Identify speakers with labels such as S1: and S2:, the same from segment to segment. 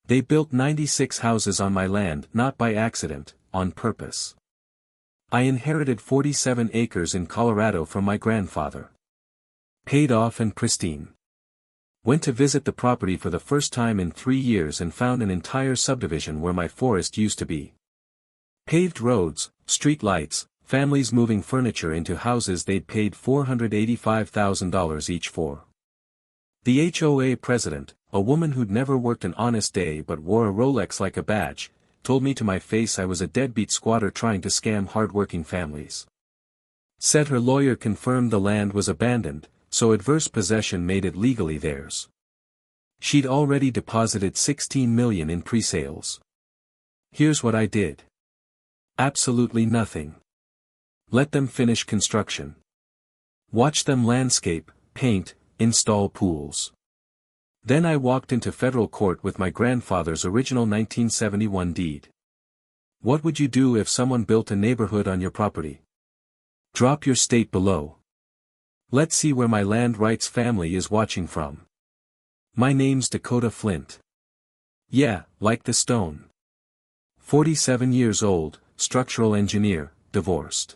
S1: They built 96 houses on my land, not by accident, on purpose. I inherited 47 acres in Colorado from my grandfather. Paid off and pristine. Went to visit the property for the first time in 3 years and found an entire subdivision where my forest used to be. Paved roads, street lights, families moving furniture into houses they'd paid $485,000 each for. The HOA president, a woman who'd never worked an honest day but wore a Rolex like a badge, told me to my face I was a deadbeat squatter trying to scam hard-working families. Said her lawyer confirmed the land was abandoned, so adverse possession made it legally theirs. She'd already deposited $16 million in pre-sales. Here's what I did. Absolutely nothing. Let them finish construction. Watch them landscape, paint, install pools. Then I walked into federal court with my grandfather's original 1971 deed. What would you do if someone built a neighborhood on your property? Drop your state below. Let's see where my land rights family is watching from. My name's Dakota Flint. Yeah, like the stone. 47 years old, structural engineer, divorced.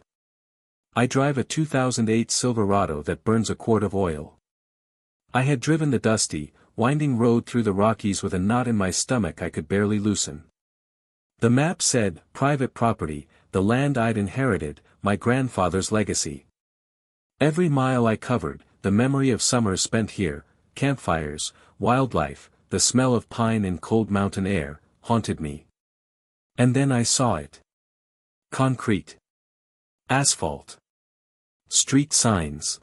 S1: I drive a 2008 Silverado that burns a quart of oil. I had driven the dusty, winding road through the Rockies with a knot in my stomach I could barely loosen. The map said, private property, the land I'd inherited, my grandfather's legacy. Every mile I covered, the memory of summers spent here, campfires, wildlife, the smell of pine and cold mountain air, haunted me. And then I saw it. Concrete. Asphalt. Street signs.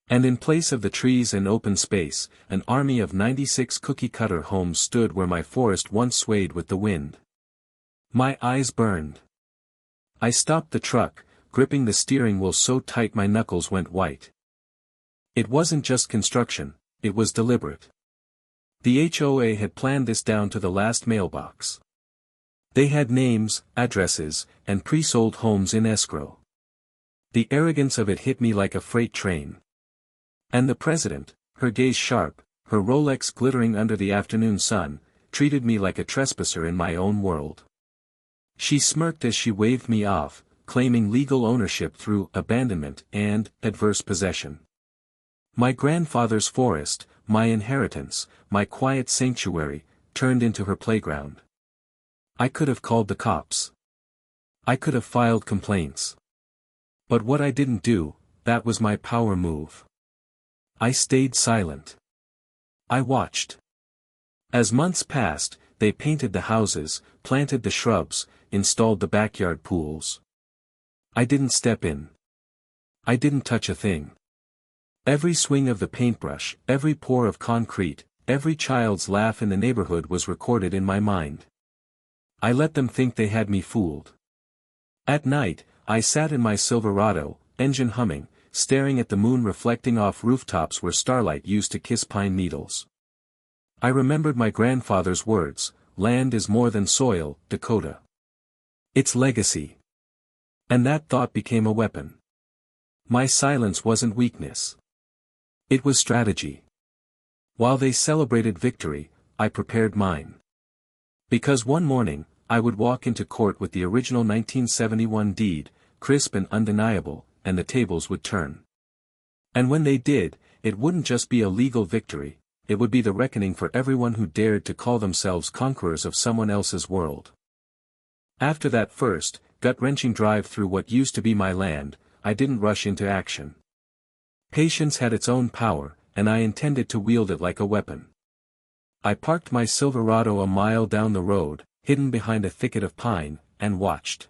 S1: And in place of the trees and open space, an army of 96 cookie-cutter homes stood where my forest once swayed with the wind. My eyes burned. I stopped the truck, gripping the steering wheel so tight my knuckles went white. It wasn't just construction, it was deliberate. The HOA had planned this down to the last mailbox. They had names, addresses, and pre-sold homes in escrow. The arrogance of it hit me like a freight train. And the president, her gaze sharp, her Rolex glittering under the afternoon sun, treated me like a trespasser in my own world. She smirked as she waved me off, claiming legal ownership through abandonment and adverse possession. My grandfather's forest, my inheritance, my quiet sanctuary, turned into her playground. I could have called the cops. I could have filed complaints. But what I didn't do, that was my power move. I stayed silent. I watched. As months passed, they painted the houses, planted the shrubs, installed the backyard pools. I didn't step in. I didn't touch a thing. Every swing of the paintbrush, every pour of concrete, every child's laugh in the neighborhood was recorded in my mind. I let them think they had me fooled. At night, I sat in my Silverado, engine humming, staring at the moon reflecting off rooftops where starlight used to kiss pine needles. I remembered my grandfather's words, land is more than soil, Dakota. It's legacy. And that thought became a weapon. My silence wasn't weakness. It was strategy. While they celebrated victory, I prepared mine. Because one morning, I would walk into court with the original 1971 deed, crisp and undeniable, and the tables would turn. And when they did, it wouldn't just be a legal victory, it would be the reckoning for everyone who dared to call themselves conquerors of someone else's world. After that first, gut-wrenching drive through what used to be my land, I didn't rush into action. Patience had its own power, and I intended to wield it like a weapon. I parked my Silverado a mile down the road, hidden behind a thicket of pine, and watched.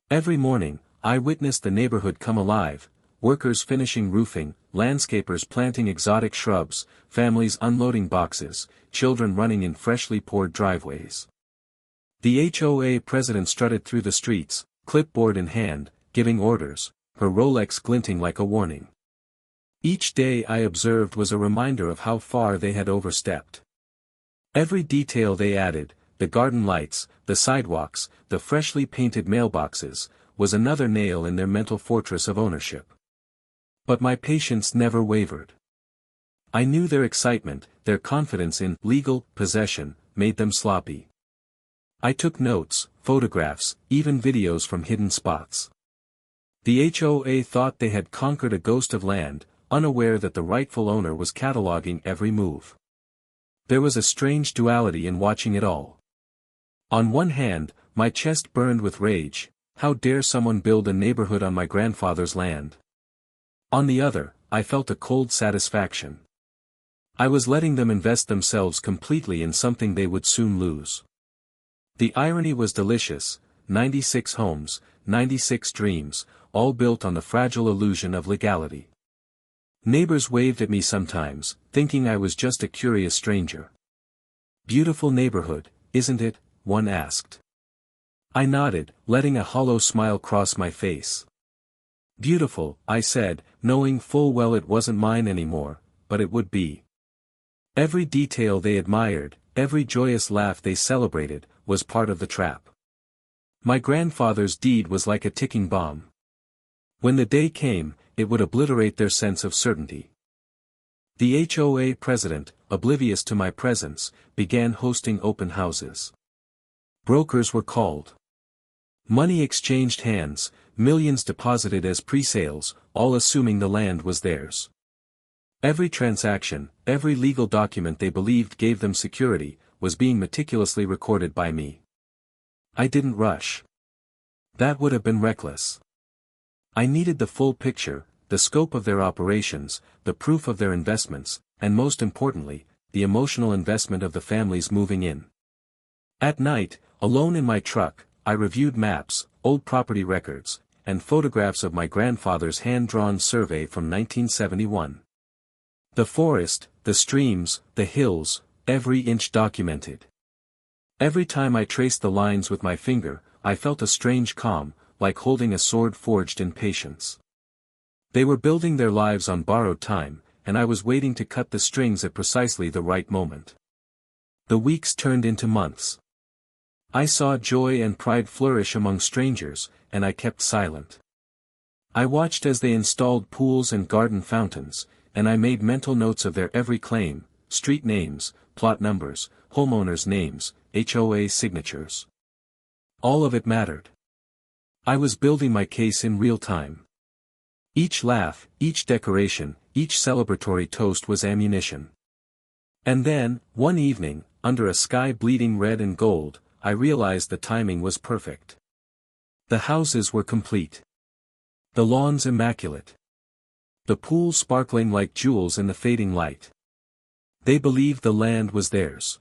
S1: Every morning, I witnessed the neighborhood come alive, workers finishing roofing, landscapers planting exotic shrubs, families unloading boxes, children running in freshly poured driveways. The HOA president strutted through the streets, clipboard in hand, giving orders, her Rolex glinting like a warning. Each day I observed was a reminder of how far they had overstepped. Every detail they added, the garden lights, the sidewalks, the freshly painted mailboxes, was another nail in their mental fortress of ownership. But my patience never wavered. I knew their excitement, their confidence in legal possession, made them sloppy. I took notes, photographs, even videos from hidden spots. The HOA thought they had conquered a ghost of land, unaware that the rightful owner was cataloging every move. There was a strange duality in watching it all. On one hand, my chest burned with rage. How dare someone build a neighborhood on my grandfather's land? On the other, I felt a cold satisfaction. I was letting them invest themselves completely in something they would soon lose. The irony was delicious: 96 homes, 96 dreams, all built on the fragile illusion of legality. Neighbors waved at me sometimes, thinking I was just a curious stranger. "Beautiful neighborhood, isn't it?" one asked. I nodded, letting a hollow smile cross my face. "Beautiful," I said, knowing full well it wasn't mine anymore, but it would be. Every detail they admired, every joyous laugh they celebrated, was part of the trap. My grandfather's deed was like a ticking bomb. When the day came, it would obliterate their sense of certainty. The HOA president, oblivious to my presence, began hosting open houses. Brokers were called. Money exchanged hands, millions deposited as pre-sales, all assuming the land was theirs. Every transaction, every legal document they believed gave them security, was being meticulously recorded by me. I didn't rush. That would have been reckless. I needed the full picture, the scope of their operations, the proof of their investments, and most importantly, the emotional investment of the families moving in. At night, alone in my truck, I reviewed maps, old property records, and photographs of my grandfather's hand-drawn survey from 1971. The forest, the streams, the hills, every inch documented. Every time I traced the lines with my finger, I felt a strange calm, like holding a sword forged in patience. They were building their lives on borrowed time, and I was waiting to cut the strings at precisely the right moment. The weeks turned into months. I saw joy and pride flourish among strangers, and I kept silent. I watched as they installed pools and garden fountains, and I made mental notes of their every claim: street names, plot numbers, homeowners' names, HOA signatures. All of it mattered. I was building my case in real time. Each laugh, each decoration, each celebratory toast was ammunition. And then, one evening, under a sky bleeding red and gold, I realized the timing was perfect. The houses were complete. The lawns immaculate. The pools sparkling like jewels in the fading light. They believed the land was theirs.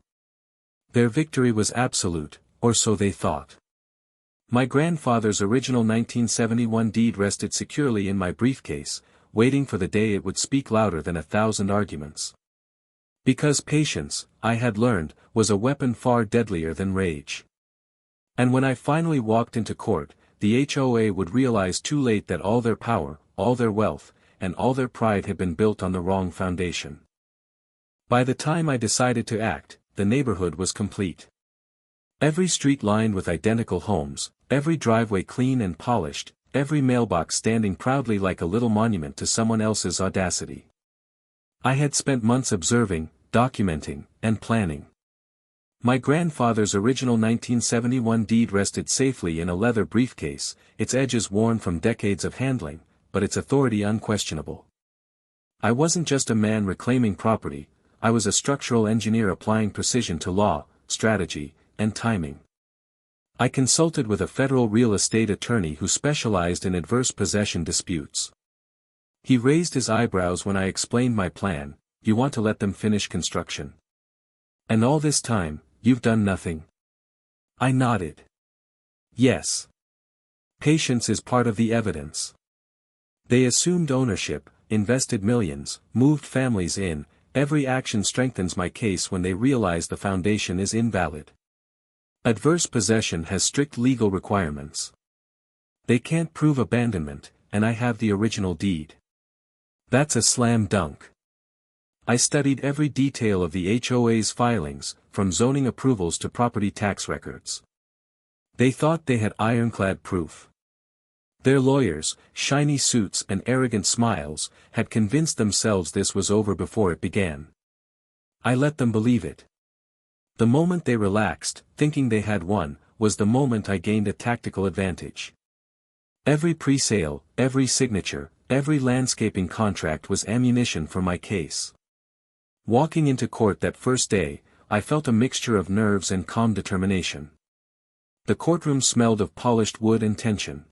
S1: Their victory was absolute, or so they thought. My grandfather's original 1971 deed rested securely in my briefcase, waiting for the day it would speak louder than 1,000 arguments. Because patience, I had learned, was a weapon far deadlier than rage. And when I finally walked into court, the HOA would realize too late that all their power, all their wealth, and all their pride had been built on the wrong foundation. By the time I decided to act, the neighborhood was complete. Every street lined with identical homes, every driveway clean and polished, every mailbox standing proudly like a little monument to someone else's audacity. I had spent months observing, documenting, and planning. My grandfather's original 1971 deed rested safely in a leather briefcase, its edges worn from decades of handling, but its authority unquestionable. I wasn't just a man reclaiming property, I was a structural engineer applying precision to law, strategy, and timing. I consulted with a federal real estate attorney who specialized in adverse possession disputes. He raised his eyebrows when I explained my plan. "You want to let them finish construction? And all this time, you've done nothing?" I nodded. Yes. Patience is part of the evidence. They assumed ownership, invested millions, moved families in. Every action strengthens my case when they realize the foundation is invalid. Adverse possession has strict legal requirements. They can't prove abandonment, and I have the original deed. That's a slam dunk. I studied every detail of the HOA's filings, from zoning approvals to property tax records. They thought they had ironclad proof. Their lawyers, shiny suits and arrogant smiles, had convinced themselves this was over before it began. I let them believe it. The moment they relaxed, thinking they had won, was the moment I gained a tactical advantage. Every pre-sale, every signature, every landscaping contract was ammunition for my case. Walking into court that first day, I felt a mixture of nerves and calm determination. The courtroom smelled of polished wood and tension.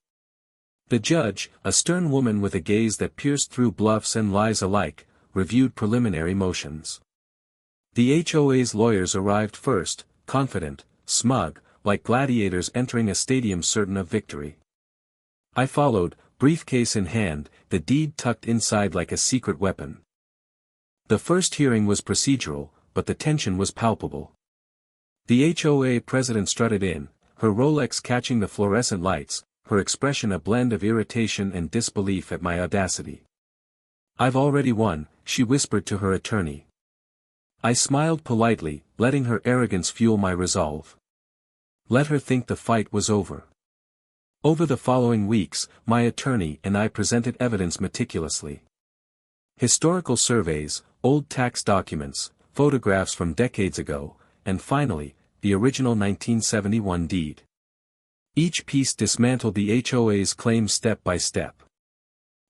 S1: The judge, a stern woman with a gaze that pierced through bluffs and lies alike, reviewed preliminary motions. The HOA's lawyers arrived first, confident, smug, like gladiators entering a stadium certain of victory. I followed, briefcase in hand, the deed tucked inside like a secret weapon. The first hearing was procedural, but the tension was palpable. The HOA president strutted in, her Rolex catching the fluorescent lights, her expression a blend of irritation and disbelief at my audacity. "I've already won," she whispered to her attorney. I smiled politely, letting her arrogance fuel my resolve. Let her think the fight was over. Over the following weeks, my attorney and I presented evidence meticulously. Historical surveys, old tax documents, photographs from decades ago, and finally, the original 1971 deed. Each piece dismantled the HOA's claims step by step.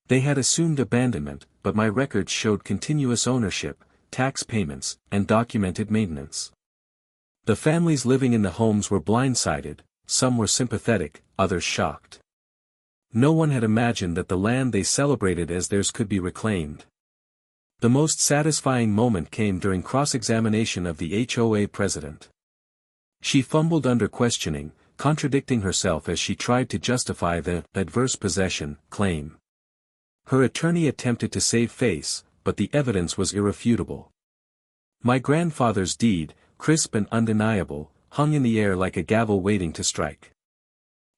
S1: They had assumed abandonment, but my records showed continuous ownership, tax payments, and documented maintenance. The families living in the homes were blindsided, some were sympathetic, others shocked. No one had imagined that the land they celebrated as theirs could be reclaimed. The most satisfying moment came during cross-examination of the HOA president. She fumbled under questioning, contradicting herself as she tried to justify the adverse possession claim. Her attorney attempted to save face, but the evidence was irrefutable. My grandfather's deed, crisp and undeniable, hung in the air like a gavel waiting to strike.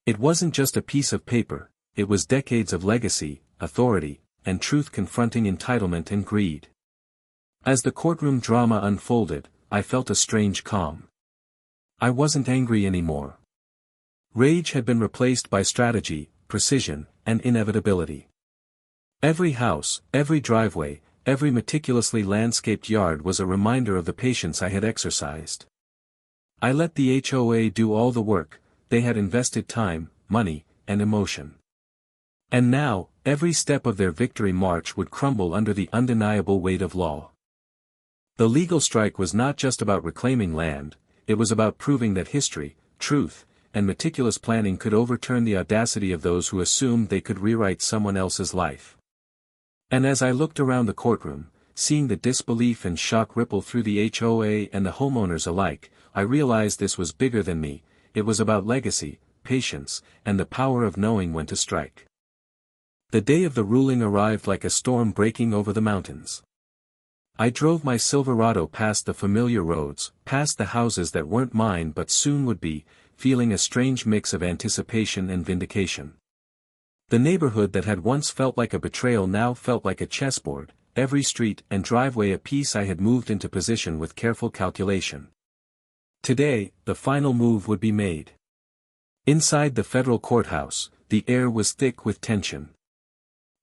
S1: It wasn't just a piece of paper, it was decades of legacy, authority, and truth confronting entitlement and greed. As the courtroom drama unfolded, I felt a strange calm. I wasn't angry anymore. Rage had been replaced by strategy, precision, and inevitability. Every house, every driveway, every meticulously landscaped yard was a reminder of the patience I had exercised. I let the HOA do all the work, they had invested time, money, and emotion. And now, every step of their victory march would crumble under the undeniable weight of law. The legal strike was not just about reclaiming land, it was about proving that history, truth, and meticulous planning could overturn the audacity of those who assumed they could rewrite someone else's life. And as I looked around the courtroom, seeing the disbelief and shock ripple through the HOA and the homeowners alike, I realized this was bigger than me, it was about legacy, patience, and the power of knowing when to strike. The day of the ruling arrived like a storm breaking over the mountains. I drove my Silverado past the familiar roads, past the houses that weren't mine but soon would be, feeling a strange mix of anticipation and vindication. The neighborhood that had once felt like a betrayal now felt like a chessboard, every street and driveway a piece I had moved into position with careful calculation. Today, the final move would be made. Inside the federal courthouse, the air was thick with tension.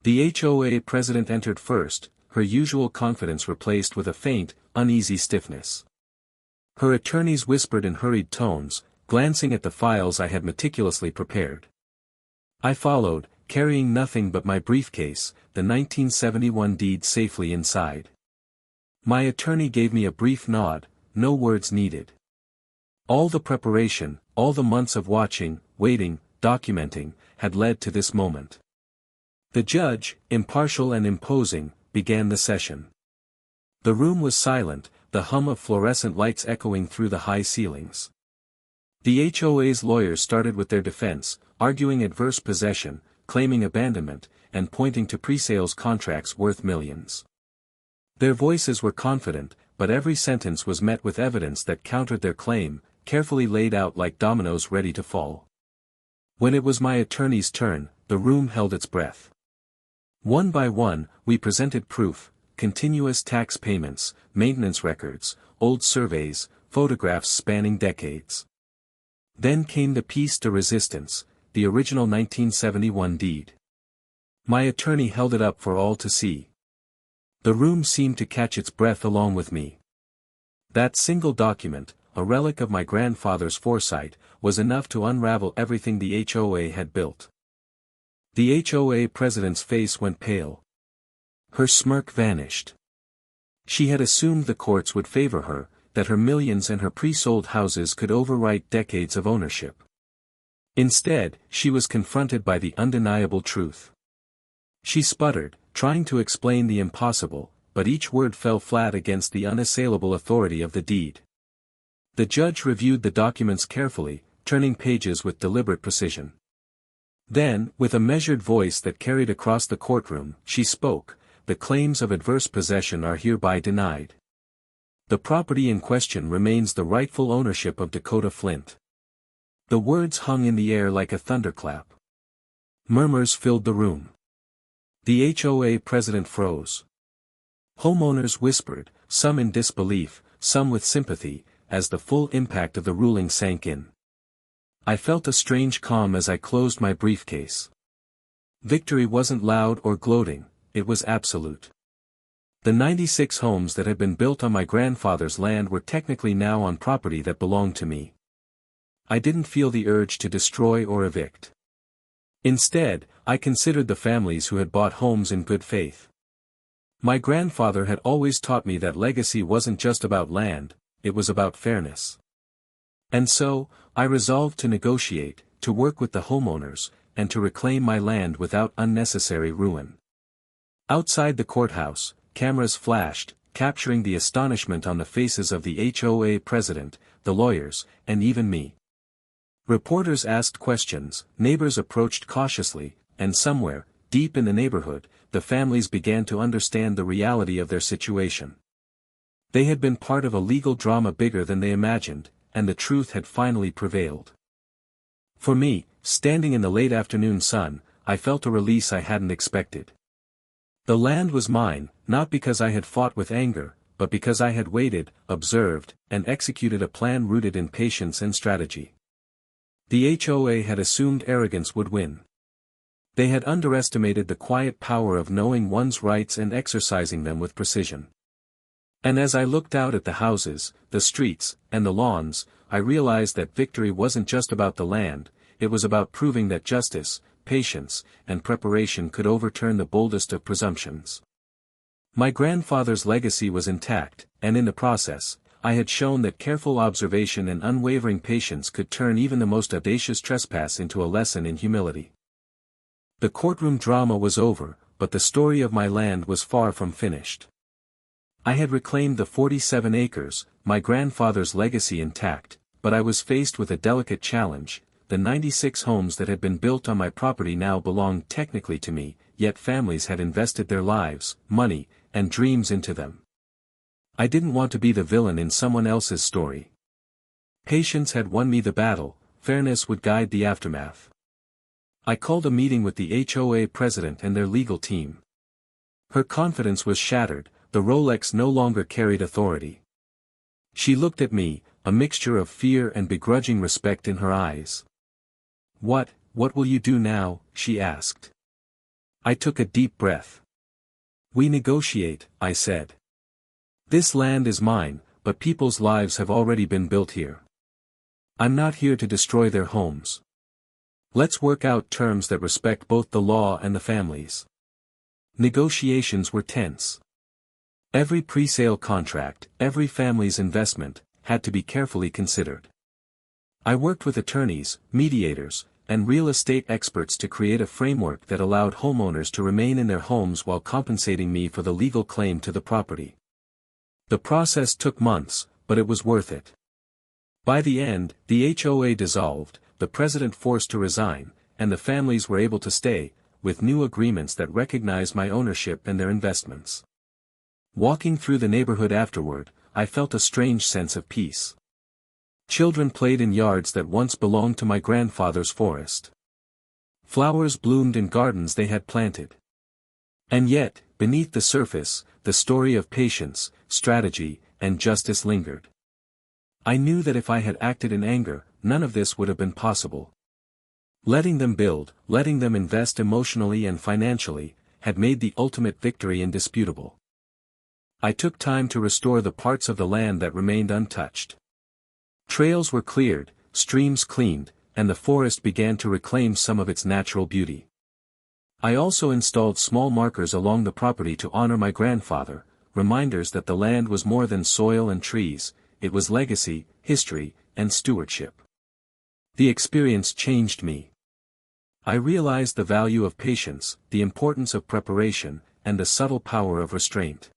S1: The HOA president entered first, her usual confidence replaced with a faint, uneasy stiffness. Her attorneys whispered in hurried tones, glancing at the files I had meticulously prepared. I followed, carrying nothing but my briefcase, the 1971 deed safely inside. My attorney gave me a brief nod, no words needed. All the preparation, all the months of watching, waiting, documenting, had led to this moment. The judge, impartial and imposing, began the session. The room was silent, the hum of fluorescent lights echoing through the high ceilings. The HOA's lawyers started with their defense, arguing adverse possession, claiming abandonment, and pointing to pre-sales contracts worth millions. Their voices were confident, but every sentence was met with evidence that countered their claim, carefully laid out like dominoes ready to fall. When it was my attorney's turn, the room held its breath. One by one, we presented proof, continuous tax payments, maintenance records, old surveys, photographs spanning decades. Then came the piece de resistance, the original 1971 deed. My attorney held it up for all to see. The room seemed to catch its breath along with me. That single document, a relic of my grandfather's foresight, was enough to unravel everything the HOA had built. The HOA president's face went pale. Her smirk vanished. She had assumed the courts would favor her, that her millions and her pre-sold houses could overwrite decades of ownership. Instead, she was confronted by the undeniable truth. She sputtered, trying to explain the impossible, but each word fell flat against the unassailable authority of the deed. The judge reviewed the documents carefully, turning pages with deliberate precision. Then, with a measured voice that carried across the courtroom, she spoke, "The claims of adverse possession are hereby denied. The property in question remains the rightful ownership of Dakota Flint." The words hung in the air like a thunderclap. Murmurs filled the room. The HOA president froze. Homeowners whispered, some in disbelief, some with sympathy, as the full impact of the ruling sank in. I felt a strange calm as I closed my briefcase. Victory wasn't loud or gloating, it was absolute. The 96 homes that had been built on my grandfather's land were technically now on property that belonged to me. I didn't feel the urge to destroy or evict. Instead, I considered the families who had bought homes in good faith. My grandfather had always taught me that legacy wasn't just about land, it was about fairness. And so, I resolved to negotiate, to work with the homeowners, and to reclaim my land without unnecessary ruin. Outside the courthouse, cameras flashed, capturing the astonishment on the faces of the HOA president, the lawyers, and even me. Reporters asked questions, neighbors approached cautiously, and somewhere, deep in the neighborhood, the families began to understand the reality of their situation. They had been part of a legal drama bigger than they imagined, and the truth had finally prevailed. For me, standing in the late afternoon sun, I felt a release I hadn't expected. The land was mine, not because I had fought with anger, but because I had waited, observed, and executed a plan rooted in patience and strategy. The HOA had assumed arrogance would win. They had underestimated the quiet power of knowing one's rights and exercising them with precision. And as I looked out at the houses, the streets, and the lawns, I realized that victory wasn't just about the land, it was about proving that justice, patience, and preparation could overturn the boldest of presumptions. My grandfather's legacy was intact, and in the process, I had shown that careful observation and unwavering patience could turn even the most audacious trespass into a lesson in humility. The courtroom drama was over, but the story of my land was far from finished. I had reclaimed the 47 acres, my grandfather's legacy intact, but I was faced with a delicate challenge. The 96 homes that had been built on my property now belonged technically to me, yet families had invested their lives, money, and dreams into them. I didn't want to be the villain in someone else's story. Patience had won me the battle, fairness would guide the aftermath. I called a meeting with the HOA president and their legal team. Her confidence was shattered, the Rolex no longer carried authority. She looked at me, a mixture of fear and begrudging respect in her eyes. What will you do now?" she asked. I took a deep breath. "We negotiate," I said. "This land is mine, but people's lives have already been built here. I'm not here to destroy their homes. Let's work out terms that respect both the law and the families." Negotiations were tense. Every pre-sale contract, every family's investment, had to be carefully considered. I worked with attorneys, mediators, and real estate experts to create a framework that allowed homeowners to remain in their homes while compensating me for the legal claim to the property. The process took months, but it was worth it. By the end, the HOA dissolved, the president forced to resign, and the families were able to stay, with new agreements that recognized my ownership and their investments. Walking through the neighborhood afterward, I felt a strange sense of peace. Children played in yards that once belonged to my grandfather's forest. Flowers bloomed in gardens they had planted. And yet, beneath the surface, the story of patience, strategy, and justice lingered. I knew that if I had acted in anger, none of this would have been possible. Letting them build, letting them invest emotionally and financially, had made the ultimate victory indisputable. I took time to restore the parts of the land that remained untouched. Trails were cleared, streams cleaned, and the forest began to reclaim some of its natural beauty. I also installed small markers along the property to honor my grandfather, reminders that the land was more than soil and trees, it was legacy, history, and stewardship. The experience changed me. I realized the value of patience, the importance of preparation, and the subtle power of restraint.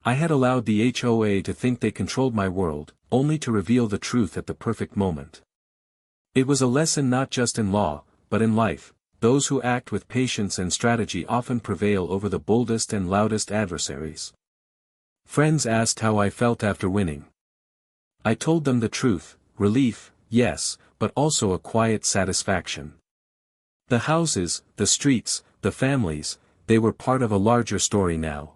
S1: I had allowed the HOA to think they controlled my world, only to reveal the truth at the perfect moment. It was a lesson not just in law, but in life. Those who act with patience and strategy often prevail over the boldest and loudest adversaries. Friends asked how I felt after winning. I told them the truth, relief, yes, but also a quiet satisfaction. The houses, the streets, the families, they were part of a larger story now.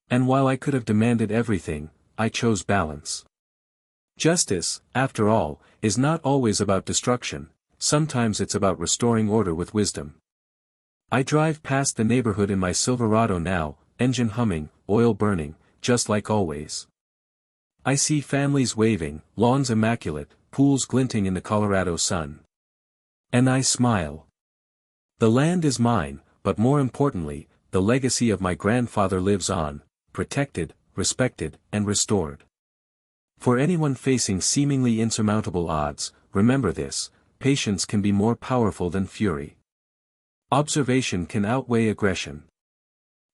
S1: And while I could have demanded everything, I chose balance. Justice, after all, is not always about destruction, sometimes it's about restoring order with wisdom. I drive past the neighborhood in my Silverado now, engine humming, oil burning, just like always. I see families waving, lawns immaculate, pools glinting in the Colorado sun. And I smile. The land is mine, but more importantly, the legacy of my grandfather lives on, protected, respected, and restored. For anyone facing seemingly insurmountable odds, remember this: patience can be more powerful than fury. Observation can outweigh aggression.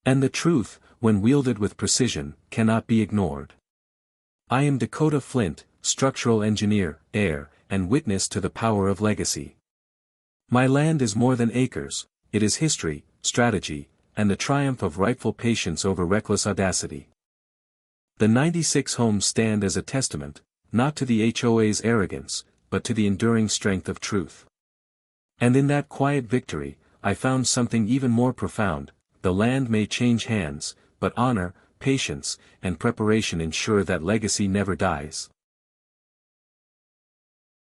S1: And the truth, when wielded with precision, cannot be ignored. I am Dakota Flint, structural engineer, heir, and witness to the power of legacy. My land is more than acres, it is history, strategy, and the triumph of rightful patience over reckless audacity. The 96 homes stand as a testament, not to the HOA's arrogance, but to the enduring strength of truth. And in that quiet victory, I found something even more profound: the land may change hands, but honor, patience, and preparation ensure that legacy never dies.